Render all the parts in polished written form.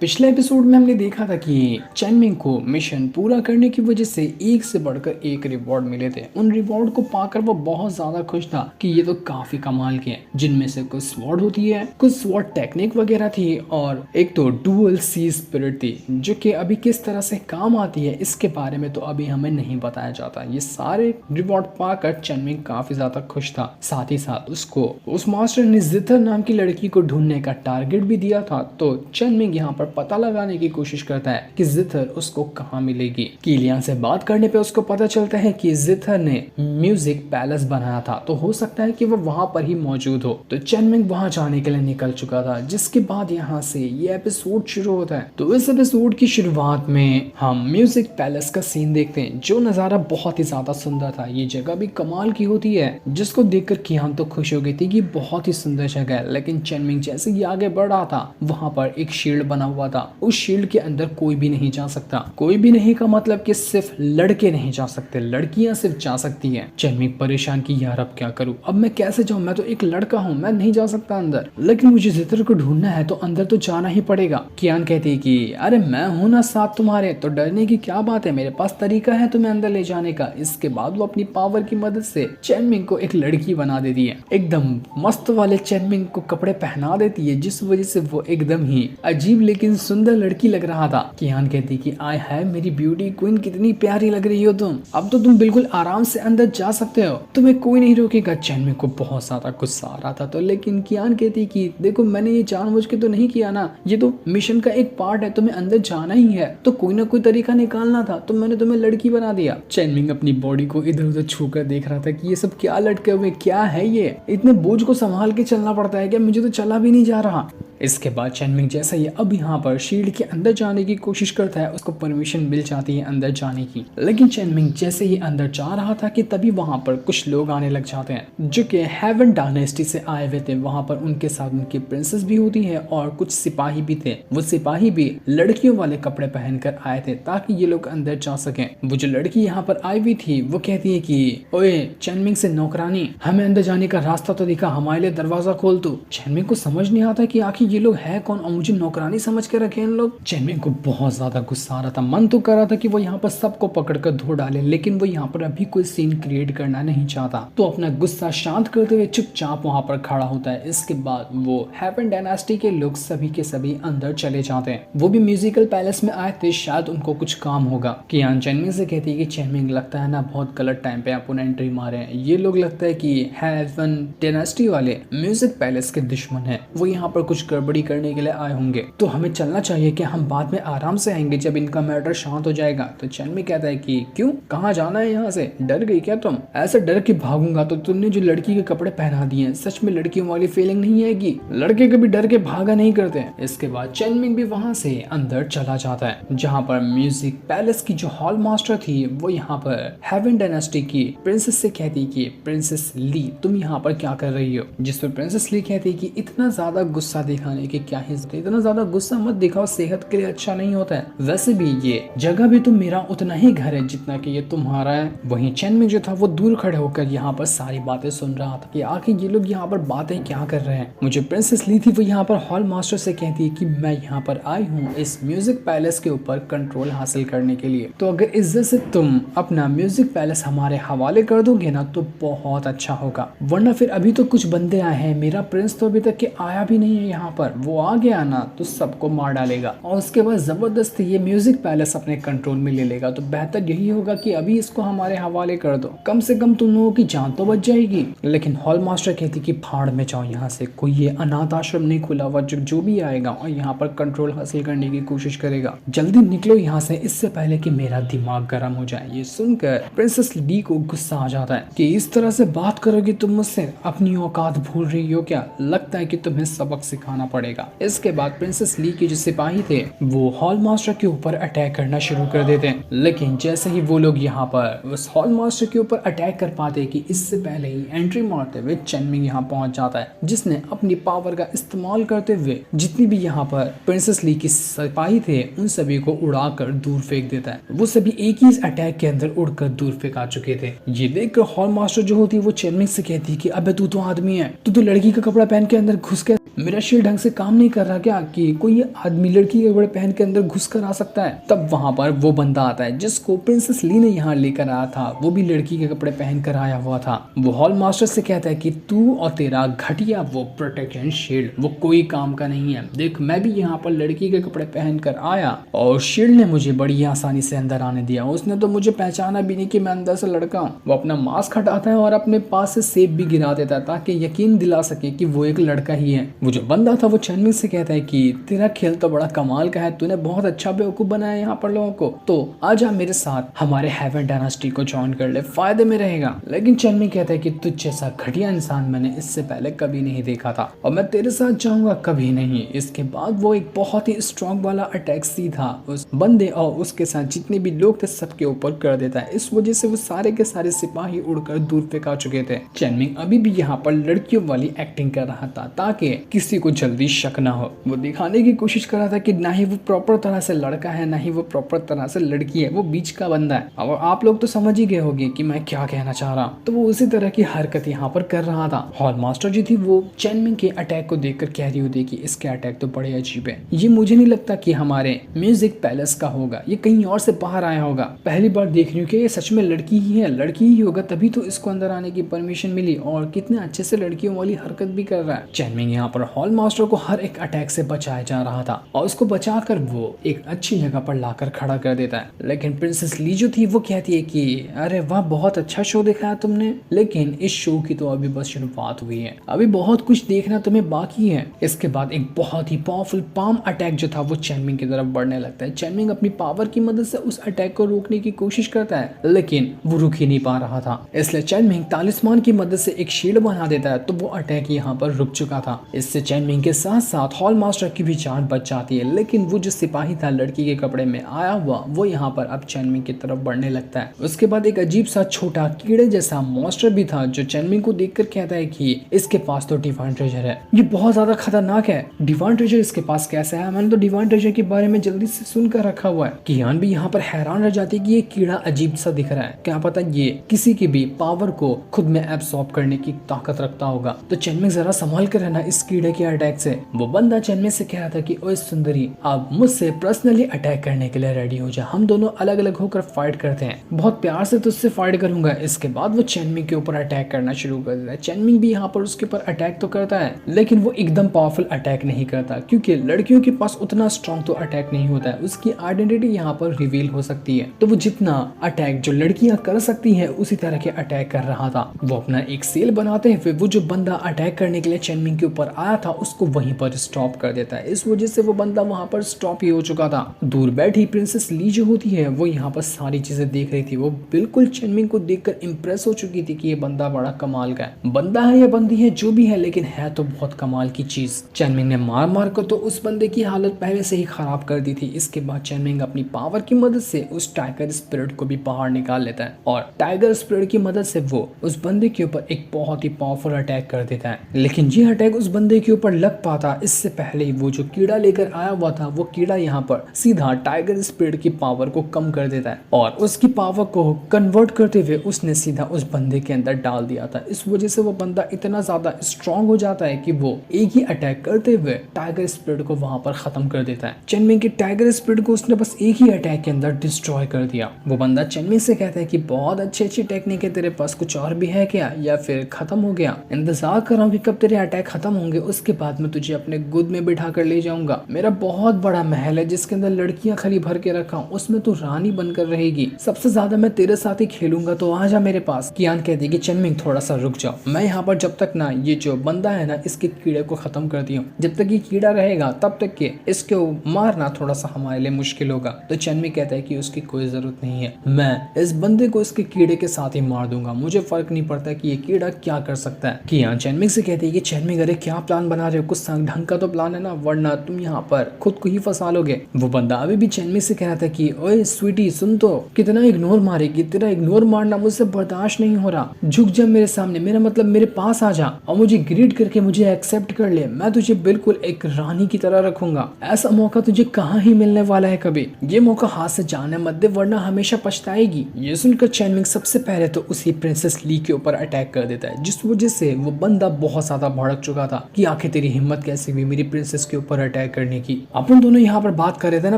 पिछले एपिसोड में हमने देखा था कि चेनमिंग को मिशन पूरा करने की वजह से एक से बढ़कर एक रिवॉर्ड मिले थे। उन रिवॉर्ड को पाकर वो बहुत ज्यादा खुश था कि ये तो काफी कमाल के हैं, जिनमें से कुछ स्वॉर्ड होती है, कुछ स्वॉर्ड टेक्निक वगैरह थी और एक तो डुअल सी स्पिरिट थी जो कि अभी किस तरह से काम आती है इसके बारे में तो अभी हमें नहीं बताया जाता। ये सारे रिवॉर्ड पाकर चेनमिंग काफी ज्यादा खुश था। साथ ही साथ उसको उस मास्टर ने जिथर नाम की लड़की को ढूंढने का टारगेट भी दिया था। तो चेनमिंग यहाँ पर पता लगाने की कोशिश करता है कि जिथर उसको कहाँ मिलेगी। किलियन से बात करने पे उसको पता चलता है कि जिथर ने म्यूजिक पैलेस बनाया था, तो हो सकता है कि वो वहां पर ही मौजूद हो। तो चेनमिंग वहां जाने के लिए निकल चुका था, जिसके बाद यहाँ से ये एपिसोड शुरू होता है। तो इस एपिसोड की शुरुआत में हम म्यूजिक पैलेस का सीन देखते हैं, जो नजारा बहुत ही ज्यादा सुंदर था। ये जगह भी कमाल की होती है, जिसको देखकर कियान तो खुश हो गई थी कि बहुत ही सुंदर जगह है। लेकिन चेनमिंग जैसे ही आगे बढ़ रहा था, वहां पर एक शील्ड बना हुआ था। उस शील्ड के अंदर कोई भी नहीं जा सकता। कोई भी नहीं का मतलब कि सिर्फ लड़के नहीं जा सकते, लड़कियां सिर्फ जा सकती हैं। चेनमिंग परेशान की यार अब क्या करूं, अब मैं कैसे जाऊं, मैं तो एक लड़का हूं, मैं नहीं जा सकता अंदर। लेकिन मुझे जितर को ढूंढना है तो अंदर तो जाना ही पड़ेगा। कियान कहती है कि अरे मैं हूं ना साथ तुम्हारे, तो डरने की क्या बात है, मेरे पास तरीका है तुम्हें अंदर ले जाने का। इसके बाद वो अपनी पावर की मदद से चेनमिंग को एक लड़की बना देती है। एकदम मस्त वाले चेनमिंग को कपड़े पहना देती है, जिस वजह से वो एकदम ही अजीब लेकिन सुंदर लड़की लग रहा था। कियान कहती कि आय है मेरी ब्यूटी क्वीन, कितनी प्यारी लग रही हो तुम, अब तो तुम बिल्कुल आराम से अंदर जा सकते हो, तुम्हें कोई नहीं रोकेगा। चेनमिंग को बहुत ज्यादा गुस्सा आ रहा था। तो लेकिन कियान कहती कि देखो मैंने ये जानबूझ के तो नहीं किया ना, ये तो मिशन का एक पार्ट है, तुम्हें अंदर जाना ही है, तो कोई ना कोई तरीका निकालना था, तो मैंने तुम्हें लड़की बना दिया। चेनमिंग अपनी बॉडी को इधर उधर छूकर देख रहा था कि ये सब क्या लटके हुए, क्या है ये, इतने बोझ को संभाल के चलना पड़ता है क्या, मुझे तो चला भी नहीं जा रहा। इसके बाद चेनमिंग जैसा ही अब यहाँ पर शील्ड के अंदर जाने की कोशिश करता है, उसको परमिशन मिल जाती है अंदर जाने की। लेकिन चेनमिंग जैसे ही अंदर जा रहा था कि तभी वहां पर कुछ लोग आने लग जाते हैं जो कि हेवन डायनेस्टी से आए हुए थे। वहां पर उनके साथ उनकी प्रिंसेस भी होती है और कुछ सिपाही भी थे। वो सिपाही भी लड़कियों वाले कपड़े पहनकर आए थे ताकि ये लोग अंदर जा सकें। वो जो लड़की यहाँ पर आई हुई थी वो कहती है कि ओए चेनमिंग से नौकरानी, हमें अंदर जाने का रास्ता तो दिखा, हमारे लिए दरवाजा खोल तू। चेनमिंग को समझ नहीं आता कि आखिर ये लोग है कौन और मुझे नौकरानी समझ के रखे इन लोग। चेनमिंग को बहुत ज्यादा गुस्सा आ रहा था, मन तो कर रहा था कि वो यहाँ पर सबको पकड़कर धो डाले, लेकिन वो यहाँ पर अभी कोई सीन क्रिएट करना नहीं चाहता। तो अपना गुस्सा शांत करते हुए चुपचाप वहाँ पर खड़ा होता है। इसके बाद वो हेवन डायनेस्टी के लोग सभी के सभी अंदर चले जाते हैं। वो भी म्यूजिकल पैलेस में आए थे, शायद उनको कुछ काम होगा। कियान चेनमिंग से कहती है कि चेनमिंग लगता है ना बहुत गलत टाइम पे अपन एंट्री मारे हैं, ये लोग लगता है कि हेवन डायनेस्टी वाले म्यूजिक पैलेस के दुश्मन है, वो यहाँ पर कुछ गड़बड़ी करने के लिए आए होंगे, तो हमें चलना चाहिए कि हम बाद में आराम से आएंगे जब इनका मैटर शांत हो जाएगा। तो चेनमिंग कहता है कि क्यों, कहाँ जाना है, यहाँ से डर गई क्या तुम, ऐसे डर के भागूंगा तो तुमने जो लड़की के कपड़े पहना दिए हैं, सच में लड़कियों वाली फीलिंग नहीं आएगी, लड़के कभी डर के भागा नहीं करते। इसके बाद चेनमिंग भी वहां से अंदर चला जाता है, जहाँ पर म्यूजिक पैलेस की जो हॉल मास्टर थी वो यहाँ पर हेवन डायनेस्टी की प्रिंसेस से कहती कि प्रिंसेस ली तुम यहाँ पर क्या कर रही हो। जिस पर प्रिंसेस ली कहती कि इतना ज्यादा गुस्सा दिखाने की क्या हिस्सा, इतना ज्यादा गुस्सा मत दिखाओ, सेहत के लिए अच्छा नहीं होता है, वैसे भी ये जगह भी तो मेरा उतना ही घर है जितना कि ये तुम्हारा है। वहीं चेनमिंग जो था वो दूर खड़े होकर यहाँ पर सारी बातें सुन रहा था कि आखिर ये लोग यहाँ पर बातें क्या कर रहे हैं। मुझे प्रिंसेस ली थी वो यहाँ पर हॉल मास्टर से कहती है कि मैं यहाँ पर आई हूँ इस म्यूजिक पैलेस के ऊपर कंट्रोल हासिल करने के लिए, तो अगर इज्जत से तुम अपना म्यूजिक पैलेस हमारे हवाले कर दोगे ना तो बहुत अच्छा होगा, वरना फिर अभी तो कुछ बंदे आए हैं, मेरा प्रिंस तो अभी तक के आया भी नहीं है यहाँ पर, वो आ गया ना तो सबको मार डालेगा और उसके बाद जबरदस्ती ये म्यूजिक पैलेस अपने कंट्रोल में ले लेगा। तो बेहतर यही होगा कि अभी इसको हमारे हवाले कर दो, कम से कम तुम लोगों की जान तो बच जाएगी। लेकिन हॉल मास्टर कहती कि फाड़ में जाओ यहाँ से, कोई ये अनाथ आश्रम नहीं खुला हुआ जो भी आएगा और यहाँ पर कंट्रोल हासिल करने की कोशिश करेगा, जल्दी निकलो यहाँ से इससे पहले कि मेरा दिमाग गर्म हो जाए। ये सुनकर प्रिंसेस ली को गुस्सा आ जाता है कि इस तरह से बात करोगी तुम मुझसे, अपनी औकात भूल रही हो क्या, लगता है कि तुम्हें सबक सिखाना पड़ेगा। इसके बाद प्रिंसेस ली के जो सिपाही थे वो हॉल मास्टर के ऊपर अटैक करना शुरू कर देते हैं। लेकिन जैसे ही वो लोग यहाँ पर उस हॉल मास्टर के ऊपर अटैक कर पाते कि इससे पहले ही एंट्री मारते हुए चेनमिंग यहाँ पहुंच जाता है, जिसने अपनी पावर का इस्तेमाल करते हुए जितनी भी यहाँ पर प्रिंसेस ली की सिपाही थे उन सभी को उड़ाकर दूर फेंक देता है। वो सभी एक ही अटैक के अंदर उड़कर दूर फेंका चुके थे। ये देखकर हॉल मास्टर जो होती है वो चेनमिंग से कहती है कि अबे तू तो आदमी है, तू तो लड़की का कपड़ा पहन के अंदर घुस के मेरा शील्ड ढंग ढंग से काम नहीं कर रहा क्या कि कोई आदमी लड़की के कपड़े पहन के अंदर घुस कर आ सकता है। तब वहां पर वो बंदा आता है जिसको प्रिंसेस ली ने यहाँ लेकर आया था, वो भी लड़की के कपड़े पहन कर आया हुआ था। वो हॉल मास्टर से कहता है कि तू और तेरा घटिया वो प्रोटेक्शन शील्ड वो कोई काम का नहीं है। देख मैं भी यहाँ पर लड़की के कपड़े पहन कर आया और शील्ड ने मुझे बड़ी आसानी से अंदर आने दिया। उसने तो मुझे पहचाना भी नहीं कि मैं अंदर से लड़का हूँ। वो अपना मास्क हटाता है और अपने पास से सेब भी गिरा देता है ताकि यकीन दिला सके कि वो एक लड़का ही है। वो जो बंदा था वो चैनमिंग से कहता है कि तेरा खेल तो बड़ा कमाल का है, तूने बहुत अच्छा बेवकूफ बनाया यहाँ पर लोगों को, तो आजा मेरे साथ हमारे हेवन डायनास्टी को ज्वाइन कर ले, फायदे में रहेगा। लेकिन चैनमिंग कहता है कि तुझ जैसा घटिया इंसान मैंने इससे पहले कभी नहीं देखा था और मैं तेरे साथ जाऊंगा कभी नहीं। इसके बाद वो एक बहुत ही स्ट्रॉन्ग वाला अटैक सीधा उस बंदे और उसके साथ जितने भी लोग थे सबके ऊपर कर देता है। इस वजह से वो सारे के सारे सिपाही उड़कर दूर फेंका चुके थे। चैनमिंग अभी भी यहाँ पर लड़कियों वाली एक्टिंग कर रहा था ताकि किसी को जल्दी शक ना हो। वो दिखाने की कोशिश कर रहा था कि ना ही वो प्रॉपर तरह से लड़का है ना ही वो प्रॉपर तरह से लड़की है, वो बीच का बंदा है। और आप लोग तो समझ ही गए होंगे कि मैं क्या कहना चाह रहा हूँ। तो वो उसी तरह की हरकत यहाँ पर कर रहा था। हॉल मास्टर जी थी वो चैनमिंग के अटैक को देखकर कह रही होती कि इसके अटैक तो बड़े अजीब है, ये मुझे नहीं लगता कि हमारे म्यूजिक पैलेस का होगा, ये कहीं और से बाहर आया होगा। पहली बार देख रही हूँ कि ये सच में लड़की ही है, लड़की ही होगा तभी तो इसको अंदर आने की परमिशन मिली और कितने अच्छे से लड़कियों वाली हरकत भी कर रहा है। चैनमिंग यहाँ पर हॉल मास्टर को हर एक अटैक से बचाया जा रहा था और उसको बचाकर वो एक अच्छी जगह पर लाकर खड़ा कर देता है। लेकिन प्रिंसेस ली जो थी वो कहती है कि अरे वाह बहुत अच्छा शो दिखाया तुमने, लेकिन इस शो की तो अभी बस शुरुआत हुई है, अभी बहुत कुछ देखना तुम्हें बाकी है। इसके बाद एक बहुत ही पावरफुल पाम अटैक जो था वो चैनमिंग की तरफ बढ़ने लगता है। चैनमिंग अपनी पावर की मदद से उस अटैक को रोकने की कोशिश करता है लेकिन वो रुक ही नहीं पा रहा था। इसलिए चैनमिंग तालिस्मान की मदद से एक शील्ड बना देता है तो वो अटैक यहाँ पर रुक चुका था। इससे चैनमिंग के साथ साथ हॉल मास्टर की भी जान बच जाती है। लेकिन वो जो सिपाही था लड़की के कपड़े में आया हुआ वो यहाँ पर अब चैनमिंग की तरफ बढ़ने लगता है। उसके बाद एक अजीब सा छोटा कीड़े जैसा मॉन्स्टर भी था जो चैनमिंग को देखकर कहता है कि इसके पास तो डिवाइन ट्रेजर है, ये बहुत ज्यादा खतरनाक है, डिवाइन ट्रेजर इसके पास कैसा है, मैंने तो डिवाइन ट्रेजर के बारे में जल्दी से सुनकर रखा हुआ है। कियान भी यहाँ पर हैरान रह जाती है कि ये कीड़ा अजीब सा दिख रहा है, क्या पता ये किसी की भी पावर को खुद में एब्सॉर्ब करने की ताकत रखता होगा। तो चैनमिंग जरा संभाल कर रहना इस कीड़े के अटैक से। वो बंदा चैनमिंग से कह रहा था कि ओए सुंदरी अब मुझसे पर्सनली अटैक करने के लिए रेडी हो जा, हम दोनों अलग अलग होकर फाइट करते हैं, बहुत प्यार से तुझसे फाइट करूंगा। इसके बाद वो चैनमिंग के ऊपर अटैक करना शुरू कर देता है। चैनमिंग भी यहाँ पर उसके ऊपर अटैक तो करता है लेकिन वो एकदम पावरफुल अटैक नहीं करता क्योंकि लड़कियों के पास उतना स्ट्रॉन्ग तो अटैक नहीं होता है, उसकी आइडेंटिटी यहाँ पर रिवील हो सकती है। तो वो जितना अटैक जो लड़कियां कर सकती हैं उसी तरह के अटैक कर रहा था। वो अपना एक सेल बनाते हुए वो जो बंदा अटैक करने के लिए चैनमिंग के ऊपर आया था उसको वहीं पर स्टॉप कर देता है। इस वजह से वो बंदा वहां पर स्टॉप ही हो चुका था। दूर बैठी प्रिंसेस ली जो होती है वो यहाँ पर सारी चीजें देख रही थी। वो बिल्कुल चैनमिंग को देखकर इम्प्रेस हो चुकी थी कि ये बंदा बड़ा कमाल का है, बंदा है या बंदी है जो भी है लेकिन है तो बहुत कमाल की चीज। चैनमिंग ने मार मार कर तो उस बंदे की हालत पहले से ही खराब कर दी थी। इसके बाद चैनमिंग अपनी पावर की मदद से उस टाइगर स्पिरिट को भी बाहर निकाल लेता है और टाइगर स्पिरिट की मदद से वो उस बंदे के ऊपर एक बहुत ही पावरफुल अटैक कर देता है। लेकिन ये अटैक उस बंदे के ऊपर लग पाता इससे पहले ही वो जो कीड़ा लेकर आया हुआ था वो कीड़ा यहाँ पर सीधा टाइगर स्पिरिट की पावर को कम कर देता है और उसकी पावर को कन्वर्ट करते हुए उसने सीधा उस बंदे के अंदर डाल दिया था। इस वजह से वो बंदा इतना ज्यादा स्ट्रॉन्ग हो जाता है कि वो एक ही अटैक करते हुए टाइगर स्पिरिट को वहां पर खत्म कर देता है। चैनमिंग के टाइगर स्पिरिट को उसने बस एक ही अटैक के अंदर डिस्ट्रॉय कर दिया। वो बंदा चैनमिंग से कहता है कि बहुत अच्छी टेक्निक है तेरे पास, कुछ और भी है क्या या फिर खत्म हो गया? इंतजार कर रहा हूँ कि कब तेरे अटैक खत्म होंगे, उसके बाद मैं तुझे अपने गोद में बिठा कर ले जाऊंगा। मेरा बहुत बड़ा महल है जिसके अंदर लड़कियां खाली भर के रखा हूँ, उसमें तू रानी बनकर रहेगी, सबसे ज्यादा मैं तेरे साथ ही खेलूंगा, तो आ जा मेरे पास। कियान कहती है कि चैनमिंग थोड़ा सा रुक जाओ, मैं यहाँ पर जब तक ना ये जो बंदा है ना इसके कीड़े को खत्म कर दिया, जब तक ये कीड़ा रहेगा तब तक के इसको मारना थोड़ा सा हमारे लिए मुश्किल होगा। तो चैनमिंग कहता है कि उसकी कोई जरूरत नहीं है, मैं इस बंदे को इसके कीड़े के साथ ही मार दूंगा, मुझे फर्क नहीं पड़ता कि ये कीड़ा क्या कर सकता है। कियान चैनमिंग से कहती है कि चैनमिंग अरे क्या प्लान बना रहे हो, कुछ ढंग का तो प्लान है ना, वरना तुम यहाँ पर खुद को ही फंसा लोगे। वो बंदा अभी भी चैनमिंग से कह रहा था कि ओए स्वीटी सुन तो, कितना इग्नोर मारेगी, तेरा इग्नोर मारना मुझसे बर्दाश्त नहीं हो रहा, झुक जा मेरे सामने, मेरा मतलब मेरे पास आ जा और मुझे ग्रीट करके मुझे एक्सेप्ट कर ले, मैं तुझे बिल्कुल एक रानी की तरह रखूंगा। ऐसा मौका तुझे कहाँ ही मिलने वाला है कभी, ये मौका हाथ से जाने मत दे वरना हमेशा पछताएगी। ये सुनकर चैनमिंग सबसे पहले तो उसी प्रिंसेस ली के ऊपर अटैक कर देता है जिस वजह से वो बंदा बहुत ज्यादा भड़क चुका था कि आखिर तेरी हिम्मत कैसे हुई मेरी प्रिंसेस के ऊपर अटैक करने की? अपन दोनों यहाँ पर बात कर रहे थे ना,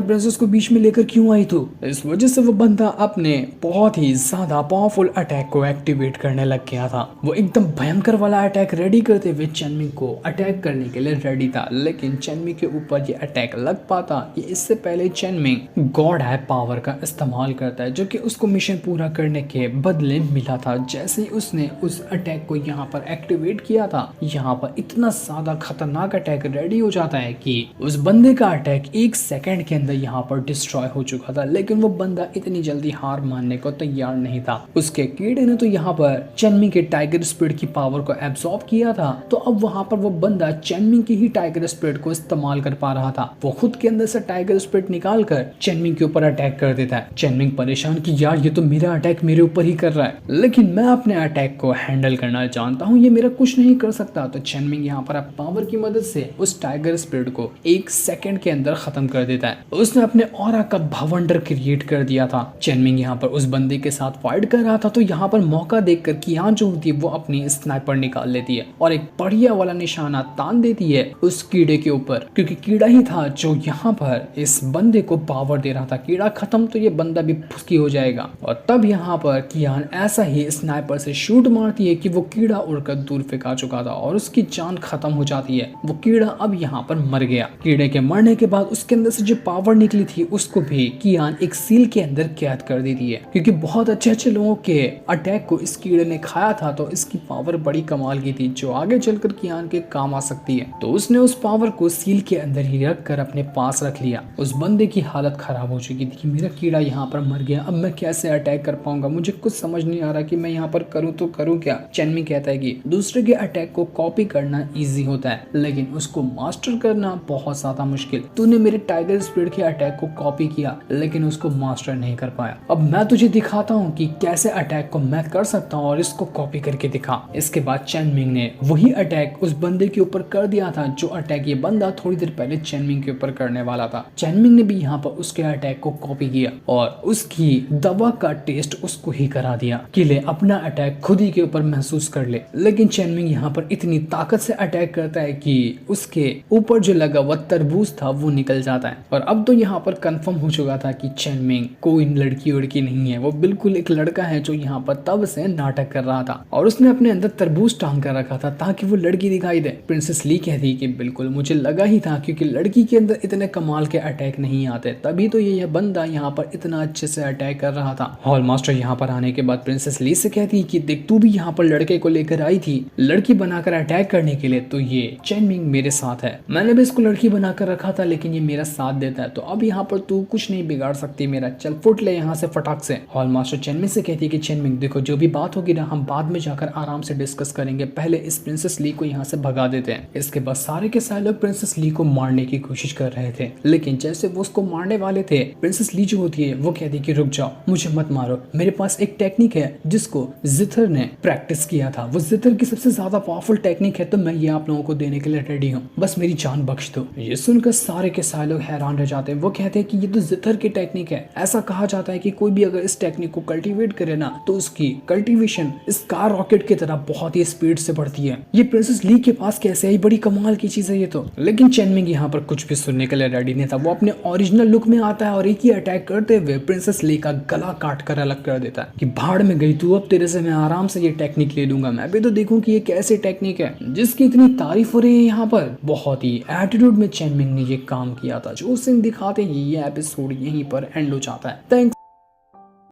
प्रिंसेस को बीच में लेकर क्यों आई तू? इस वजह से वो बंदा अपने बहुत ही ज्यादा पावरफुल अटैक को एक्टिवेट करने लग गया था। वो एकदम भयंकर वाला अटैक रेडी करते हुए चेनमिंग को अटैक करने के लिए रेडी था, लेकिन चेनमिंग के ऊपर ये अटैक लग पाता कि इससे पहले चेनमिंग गॉड है पावर का इस्तेमाल करता है, जो कि उसको मिशन पूरा करने के बदले मिला था। जैसे ही उसने उस अटैक को यहाँ पर एक्टिवेट किया था, यहाँ पर इतना ज्यादा खतरनाक अटैक रेडी हो जाता है कि उस बंदे का अटैक 1 सेकंड के अंदर यहाँ पर डिस्ट्रॉय हो चुका था। लेकिन वो बंदा इतनी जल्दी हार मानने को तैयार नहीं था। उसके कीड़े ने तो यहाँ पर चेनमिंग के टाइगर स्पिरिट की पावर को एब्सॉर्ब किया था, तो अब वहां पर वो बंदा चेनमिंग की ही टाइगर स्पिरिट को इस्तेमाल कर पा रहा था। वो खुद के अंदर से टाइगर स्पिरिट निकाल कर चेनमिंग के ऊपर अटैक कर देता है। चेनमिंग परेशान कि यार ये तो मेरा अटैक मेरे ऊपर ही कर रहा है, लेकिन मैं अपने अटैक को हैंडल करना जानता हूँ, ये मेरा कुछ नहीं कर सकता। तो चेनमिंग यहाँ पर पावर की मदद से उस टाइगर स्पिरिट को 1 सेकंड के अंदर खत्म कर देता है। उसने अपने ऑरा का भवंडर क्रिएट कर दिया था। चेनमिंग यहाँ पर उस बंदे के साथ फाइट कर रहा था, तो यहाँ पर मौका देखकर कियान जो होती है वो अपनी स्नाइपर निकाल लेती है और एक बढ़िया वाला निशाना तान देती है उस कीड़े के ऊपर, क्योंकि कीड़ा ही था जो यहाँ पर इस बंदे को पावर दे रहा था। कीड़ा खत्म तो ये बंदा भी फुसकी हो जाएगा। और तब यहाँ पर कियान ऐसा ही स्नाइपर से शूट मारती है कि वो कीड़ा उड़कर दूर फेंका चुका था और उसकी जान खत्म हो जाती है। वो कीड़ा अब यहाँ पर मर गया। कीड़े के मरने के बाद उसके अंदर से जो पावर निकली थी उसको भी कियान एक सील के अंदर कैद कर देती है, क्योंकि बहुत अच्छे लोगों के अटैक को इस कीड़े ने खाया था, तो इसकी पावर बड़ी कमाल की थी जो आगे चलकर कियान के काम आ सकती है। तो उसने उस पावर को सील के अंदर ही रख कर अपने पास रख लिया। उस बंदे की हालत खराब हो चुकी थी कि मेरा कीड़ा यहाँ पर मर गया, अब मैं कैसे अटैक कर पाऊंगा, मुझे कुछ समझ नहीं आ रहा कि मैं यहाँ पर करूँ तो करूँ क्या। चेनमिंग कहता है कि दूसरे के अटैक को कॉपी करना ईजी होता है, लेकिन उसको मास्टर करना बहुत ज्यादा मुश्किल। तूने मेरे टाइगर स्पिरिट के अटैक को कॉपी किया लेकिन उसको मास्टर नहीं कर पाया। अब मैं तुझे दिखाता हूँ कि कैसे अटैक को मैं कर सकता हूँ और इसको कॉपी करके दिखा। इसके बाद चेनमिंग ने वही अटैक उस बंदे के ऊपर कर दिया था जो अटैक ये बंदा थोड़ी देर पहले चेनमिंग के ऊपर करने वाला था। चेनमिंग ने भी यहाँ पर उसके अटैक को कॉपी किया और उसकी दवा का टेस्ट उसको ही करा दिया कि ले अपना अटैक खुद ही के ऊपर महसूस कर ले। लेकिन चेनमिंग यहाँ पर इतनी ताकत से अटैक करता है कि उसके ऊपर जो लगा हुआ तरबूज था वो निकल जाता है। और अब तो यहाँ पर कंफर्म हो चुका था कि चेनमिंग कोई लड़की उड़की नहीं है, वो बिल्कुल एक लड़का है जो यहाँ पर तब से नाटक कर रहा था और उसने अपने अंदर तरबूज टांग कर रखा था ताकि वो लड़की दिखाई दे। प्रिंसेस ली कहती कि बिल्कुल मुझे लगा ही था, क्योंकि लड़की के अंदर इतने कमाल के अटैक नहीं आते, तभी तो ये बंदा यहाँ पर इतना अच्छे से अटैक कर रहा था। हॉल मास्टर यहाँ पर आने के बाद प्रिंसेस ली से कहती कि देख तू भी यहाँ पर लड़के को लेकर आई थी लड़की बनाकर अटैक करने के लिए, तो ये चेनमिंग मेरे साथ है, मैंने भी इसको लड़की बनाकर रखा था लेकिन ये मेरा साथ देता है, तो अब यहाँ पर तू कुछ नहीं बिगाड़ सकती मेरा, चल फुट ले यहाँ से फटाक से। हॉल मास्टर चेनमिंग से कहती है कि चेनमिंग देखो जो भी बात होगी ना हम बाद में जाकर आराम से डिस्कस करेंगे, पहले इस प्रिंसेस ली को यहाँ से भगा देते हैं। इसके बाद सारे के सारे लोग प्रिंसेस ली को मारने की कोशिश कर रहे थे, लेकिन जैसे वो उसको मारने वाले थे प्रिंसेस ली जो होती है वो कहती कि रुक जाओ, मुझे मत मारो, मेरे पास एक टेक्निक है जिसको जिथर ने प्रैक्टिस किया था, वो जिथर की सबसे ज्यादा पावरफुल टेक्निक है, तो मैं ये आप लोगों को देने के लिए रेडी हूँ, बस मेरी जान बख्श दो। ये सुनकर सारे के सारे लोग हैरान रह जाते हैं। वो कहते हैं कि ये तो जिथर की टेक्निक है, ऐसा कहा जाता है कि कोई भी अगर इस टेक्निक को कल्टीवेट करे ना तो उसकी कल्टीवेशन स्कार रॉकेट की तरह बहुत ही स्पीड से बढ़ती है। ये प्रिंसेस ली के पास कैसे आई, बड़ी कमाल की चीज है ये तो। लेकिन चेनमिंग यहाँ पर कुछ भी सुनने के लिए रेडी नहीं था। वो अपने ओरिजिनल लुक में आता है और एक ही अटैक करते हुए प्रिंसेस ली का गला काट कर अलग कर देता है कि भाड़ में गई तू, अब तेरे से मैं आराम से ये टेक्निक ले लूंगा, मैं भी तो देखूं कि ये कैसी टेक्निक है जिसकी इतनी तारीफ हो रही है। यहाँ पर बहुत ही एटीट्यूड में चेनमिंग ने ये काम किया था। जो सीन दिखाते ही ये एपिसोड यहीं पर एंड हो जाता है। थैंक्स।